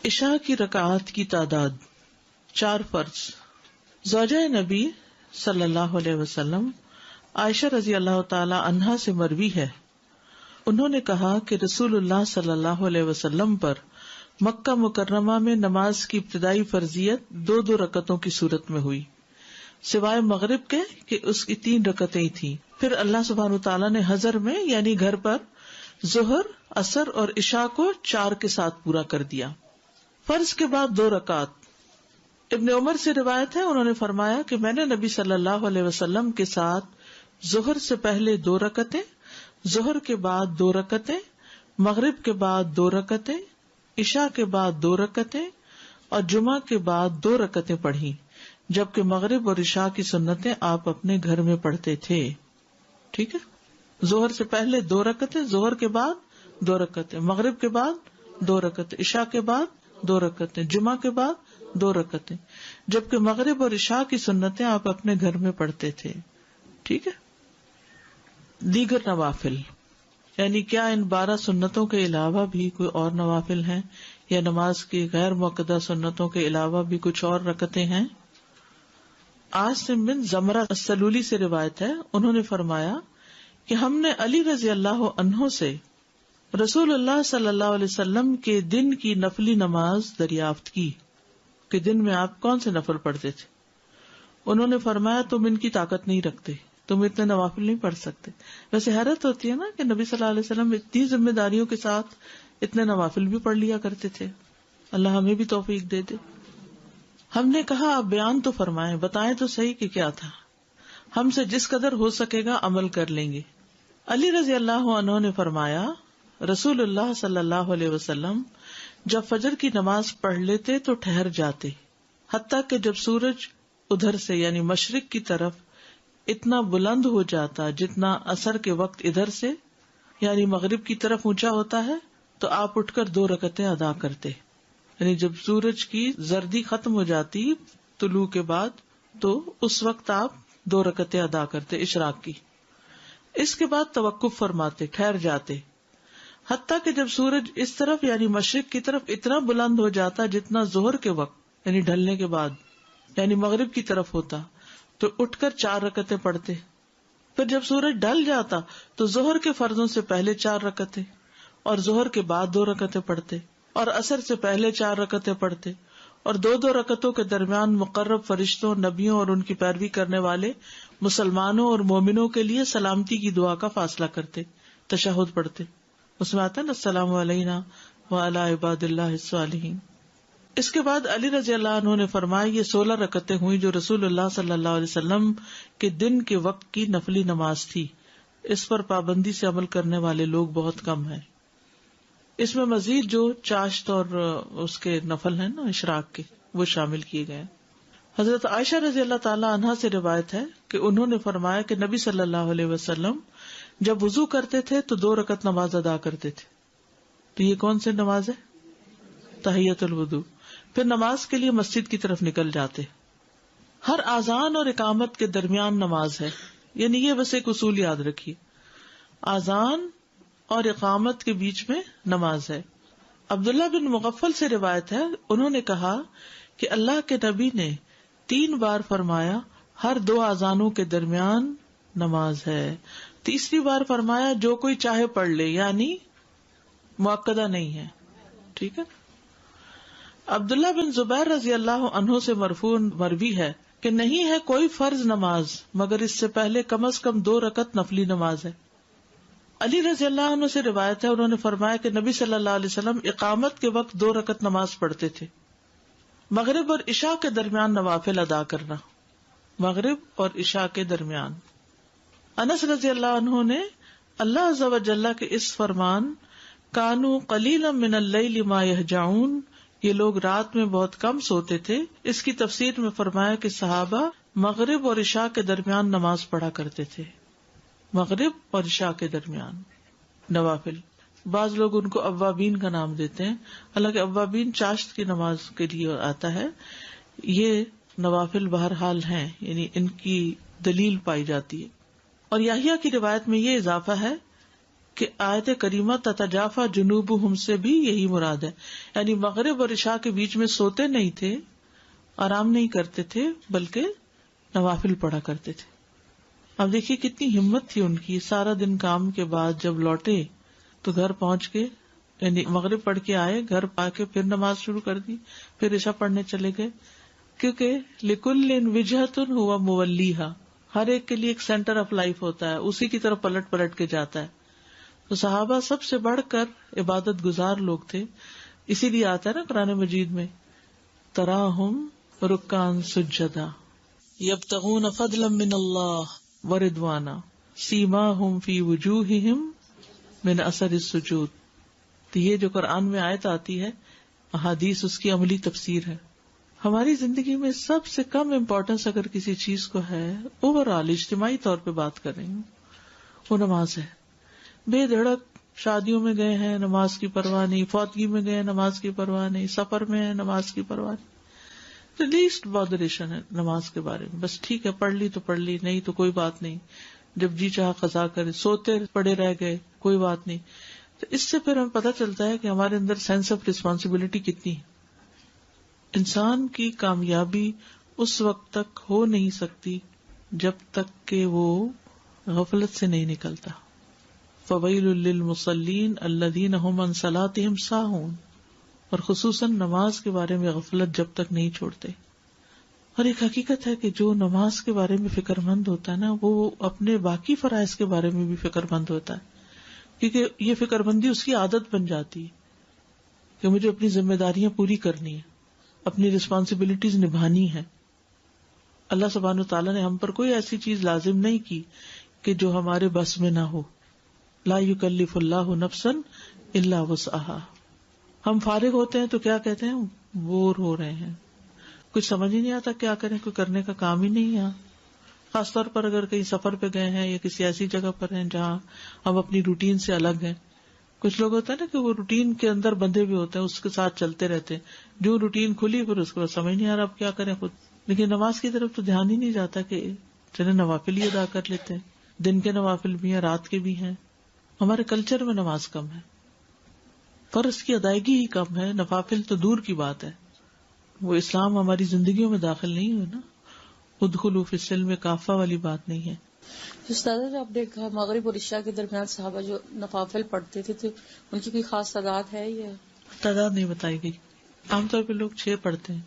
عشاء کی رکعات کی تعداد 4 فرض. زوجہ نبی صلی اللہ علیہ وسلم عائشہ رضی اللہ تعالی عنہا سے مروی ہے، انہوں نے کہا کہ رسول اللہ صلی اللہ علیہ وسلم پر مکہ مکرمہ میں نماز کی ابتدائی فرضیت 2 رکعتوں کی صورت میں ہوئی، سوائے مغرب کے کہ اس کی 3 رکعتیں تھیں. پھر اللہ سبحانہ تعالیٰ نے حضر میں یعنی گھر پر ظہر، عصر اور عشاء کو 4 کے ساتھ پورا کر دیا. فرض کے بعد 2 رکعت. ابن عمر سے روایت ہے، انہوں نے فرمایا کہ میں نے نبی صلی اللہ علیہ وسلم کے ساتھ ظہر سے پہلے 2 رکعتیں، ظہر کے بعد 2 رکعتیں، مغرب کے بعد 2 رکعتیں، عشاء کے بعد 2 رکعتیں اور جمعہ کے بعد 2 رکعتیں پڑھی، جبکہ مغرب اور عشاء کی سنتیں آپ اپنے گھر میں پڑھتے تھے. ٹھیک ہے، ظہر سے پہلے 2 رکعتیں، ظہر کے بعد 2 رکعتیں، مغرب کے بعد 2 رکعتیں، عشاء کے بعد 2 رکعتیں، جمعہ کے بعد 2 رکعتیں، جبکہ مغرب اور عشاء کی سنتیں آپ اپنے گھر میں پڑھتے تھے. ٹھیک ہے. دیگر نوافل، یعنی کیا ان 12 سنتوں کے علاوہ بھی کوئی اور نوافل ہیں، یا نماز کی غیر مؤکدہ سنتوں کے علاوہ بھی کچھ اور رکعتیں ہیں؟ عاصم بن زمرہ السلولی سے روایت ہے، انہوں نے فرمایا کہ ہم نے علی رضی اللہ عنہ سے رسول اللہ صلی اللہ علیہ وسلم کے دن کی نفلی نماز دریافت کی کہ دن میں آپ کون سے نفل پڑھتے تھے. انہوں نے فرمایا تم ان کی طاقت نہیں رکھتے، تم اتنے نوافل نہیں پڑھ سکتے. ویسے حیرت ہوتی ہے نا کہ نبی صلی اللہ علیہ وسلم اتنی ذمہ داریوں کے ساتھ اتنے نوافل بھی پڑھ لیا کرتے تھے. اللہ ہمیں بھی توفیق دے دے. ہم نے کہا آپ بیان تو فرمائیں، بتائیں تو صحیح کہ کیا تھا، ہم سے جس قدر ہو سکے گا عمل کر لیں گے. علی رضی اللہ عنہ نے فرمایا رسول اللہ صلی اللہ علیہ وسلم جب فجر کی نماز پڑھ لیتے تو ٹھہر جاتے، حتیٰ کہ جب سورج ادھر سے یعنی مشرق کی طرف اتنا بلند ہو جاتا جتنا عصر کے وقت ادھر سے یعنی مغرب کی طرف اونچا ہوتا ہے تو آپ اٹھ کر 2 رکعتیں ادا کرتے. یعنی جب سورج کی زردی ختم ہو جاتی طلوع کے بعد تو اس وقت آپ 2 رکعتیں ادا کرتے اشراق کی. اس کے بعد توقف فرماتے، ٹھہر جاتے، حتیٰ کہ جب سورج اس طرف یعنی مشرق کی طرف اتنا بلند ہو جاتا جتنا ظہر کے وقت یعنی ڈھلنے کے بعد یعنی مغرب کی طرف ہوتا تو اٹھ کر 4 رکعتیں پڑھتے. پھر جب سورج ڈھل جاتا تو ظہر کے فرضوں سے پہلے 4 رکعتیں اور ظہر کے بعد 2 رکعتیں پڑھتے اور عصر سے پہلے 4 رکعتیں پڑھتے اور 2 رکعتوں کے درمیان مقرب فرشتوں، نبیوں اور ان کی پیروی کرنے والے مسلمانوں اور مومنوں کے لیے سلامتی کی دعا کا فاصلہ کرتے، تشہد پڑھتے. اس میں آتا ہے نا السلام علینا وعلی عباد اللہ الصالحین. اس کے بعد علی رضی اللہ عنہ نے فرمایا یہ 16 رکعتیں ہوئی جو رسول اللہ صلی اللہ علیہ وسلم کے دن کے وقت کی نفلی نماز تھی. اس پر پابندی سے عمل کرنے والے لوگ بہت کم ہیں. اس میں مزید جو چاشت اور اس کے نفل ہیں نا اشراق کے وہ شامل کیے گئے. حضرت عائشہ رضی اللہ تعالی عنہا سے روایت ہے کہ انہوں نے فرمایا کہ نبی صلی اللہ علیہ وسلم جب وضو کرتے تھے تو 2 رکعت نماز ادا کرتے تھے. تو یہ کون سی نماز ہے؟ تحیۃ الوضو. پھر نماز کے لیے مسجد کی طرف نکل جاتے. ہر اذان اور اقامت کے درمیان نماز ہے، یعنی یہ بس ایک اصول یاد رکھیے، اذان اور اقامت کے بیچ میں نماز ہے. عبداللہ بن مغفل سے روایت ہے، انہوں نے کہا کہ اللہ کے نبی نے 3 بار فرمایا ہر 2 اذانوں کے درمیان نماز ہے. تیسری بار فرمایا جو کوئی چاہے پڑھ لے، یعنی مؤکدہ نہیں ہے. ٹھیک ہے. عبداللہ بن زبیر رضی اللہ عنہ سے مرفوع مروی ہے کہ نہیں ہے کوئی فرض نماز مگر اس سے پہلے کم از کم 2 رکعت نفلی نماز ہے. علی رضی اللہ عنہ سے روایت ہے، انہوں نے فرمایا کہ نبی صلی اللہ علیہ وسلم اقامت کے وقت 2 رکعت نماز پڑھتے تھے. مغرب اور عشاء کے درمیان نوافل ادا کرنا، مغرب اور عشاء کے درمیان. انس رضی اللہ عنہ نے اللہ عز و جل کے اس فرمان کانوا قلیلا من اللیل ما یہجعون، یہ لوگ رات میں بہت کم سوتے تھے، اس کی تفسیر میں فرمایا کہ صحابہ مغرب اور عشاء کے درمیان نماز پڑھا کرتے تھے. مغرب اور عشاء کے درمیان نوافل. بعض لوگ ان کو اوابین کا نام دیتے ہیں، حالانکہ اوابین چاشت کی نماز کے لیے آتا ہے. یہ نوافل بہرحال ہیں، یعنی ان کی دلیل پائی جاتی ہے. اور یحییٰ کی روایت میں یہ اضافہ ہے کہ آیت کریمہ تتجافا جنوبہم سے بھی یہی مراد ہے، یعنی مغرب اور عشاء کے بیچ میں سوتے نہیں تھے، آرام نہیں کرتے تھے، بلکہ نوافل پڑھا کرتے تھے. اب دیکھیے کتنی ہمت تھی ان کی. سارا دن کام کے بعد جب لوٹے تو گھر پہنچ کے یعنی مغرب پڑھ کے آئے، گھر پا کے پھر نماز شروع کر دی، پھر عشاء پڑھنے چلے گئے، کیونکہ لکل وجہۃ ہوا مولیھا، ہر ایک کے لیے ایک سینٹر آف لائف ہوتا ہے، اسی کی طرف پلٹ پلٹ کے جاتا ہے. تو صحابہ سب سے بڑھ کر عبادت گزار لوگ تھے، اسی لیے آتا ہے نا قرآن مجید میں تراہم رکعا سجدا یبتغون فضلا من اللہ ورضوانا سیماہم فی وجوہہم من اثر السجود. تو یہ جو قرآن میں آیت آتی ہے، احادیث اس کی عملی تفسیر ہے. ہماری زندگی میں سب سے کم امپورٹنس اگر کسی چیز کو ہے، اوور آل اجتماعی طور پہ بات کر رہی ہوں، وہ نماز ہے. بے دھڑک شادیوں میں گئے ہیں، نماز کی پرواہ نہیں، فوتگی میں گئے ہیں، نماز کی پرواہ نہیں، سفر میں ہیں، نماز کی پرواہ نہیں. تو لیسٹ بادریشن ہے نماز کے بارے میں، بس ٹھیک ہے پڑھ لی تو پڑھ لی، نہیں تو کوئی بات نہیں، جب جی چاہا قضا کرے، سوتے پڑے رہ گئے کوئی بات نہیں. تو اس سے پھر ہمیں پتہ چلتا ہے کہ ہمارے اندر سینس آف ریسپانسبلٹی کتنی ہے. انسان کی کامیابی اس وقت تک ہو نہیں سکتی جب تک کہ وہ غفلت سے نہیں نکلتا. فویل للمصلین الذین هم عن صلاتهم ساہون، اور خصوصاً نماز کے بارے میں غفلت جب تک نہیں چھوڑتے. اور ایک حقیقت ہے کہ جو نماز کے بارے میں فکر مند ہوتا ہے نا، وہ اپنے باقی فرائض کے بارے میں بھی فکر مند ہوتا ہے، کیونکہ یہ فکر مندی اس کی عادت بن جاتی ہے کہ مجھے اپنی ذمہ داریاں پوری کرنی ہے، اپنی رسپانسبلٹیز نبھانی ہے. اللہ سبحانہ وتعالیٰ نے ہم پر کوئی ایسی چیز لازم نہیں کی کہ جو ہمارے بس میں نہ ہو. لا یکلف اللہ نفسا الا وسعہا. ہم فارغ ہوتے ہیں تو کیا کہتے ہیں، بور ہو رہے ہیں، کچھ سمجھ ہی نہیں آتا کیا کریں، کوئی کرنے کا کام ہی نہیں ہے. خاص طور پر اگر کہیں سفر پہ گئے ہیں یا کسی ایسی جگہ پر ہیں جہاں ہم اپنی روٹین سے الگ ہیں. کچھ لوگ ہوتا ہے نا کہ وہ روٹین کے اندر بندھے ہوئے ہوتے ہیں، اس کے ساتھ چلتے رہتے ہیں، جو روٹین کھلی پھر اس کو سمجھ نہیں آ رہا اب کیا کریں خود. لیکن نماز کی طرف تو دھیان ہی نہیں جاتا کہ چلے نوافل ہی ادا کر لیتے ہیں. دن کے نوافل بھی ہیں، رات کے بھی ہیں. ہمارے کلچر میں نماز کم ہے، فرض کی ادائیگی ہی کم ہے، نوافل تو دور کی بات ہے. وہ اسلام ہماری زندگیوں میں داخل نہیں ہوئے نا، ادخلوا فی السلم کافہ والی بات نہیں ہے. استاد آپ نے کہا مغرب اور عشاء کے درمیان صحابہ جو نوافل پڑھتے تھے تو ان کی کوئی خاص تعداد ہے یا تعداد نہیں بتائی گئی. عام طور پہ لوگ 6 پڑھتے ہیں.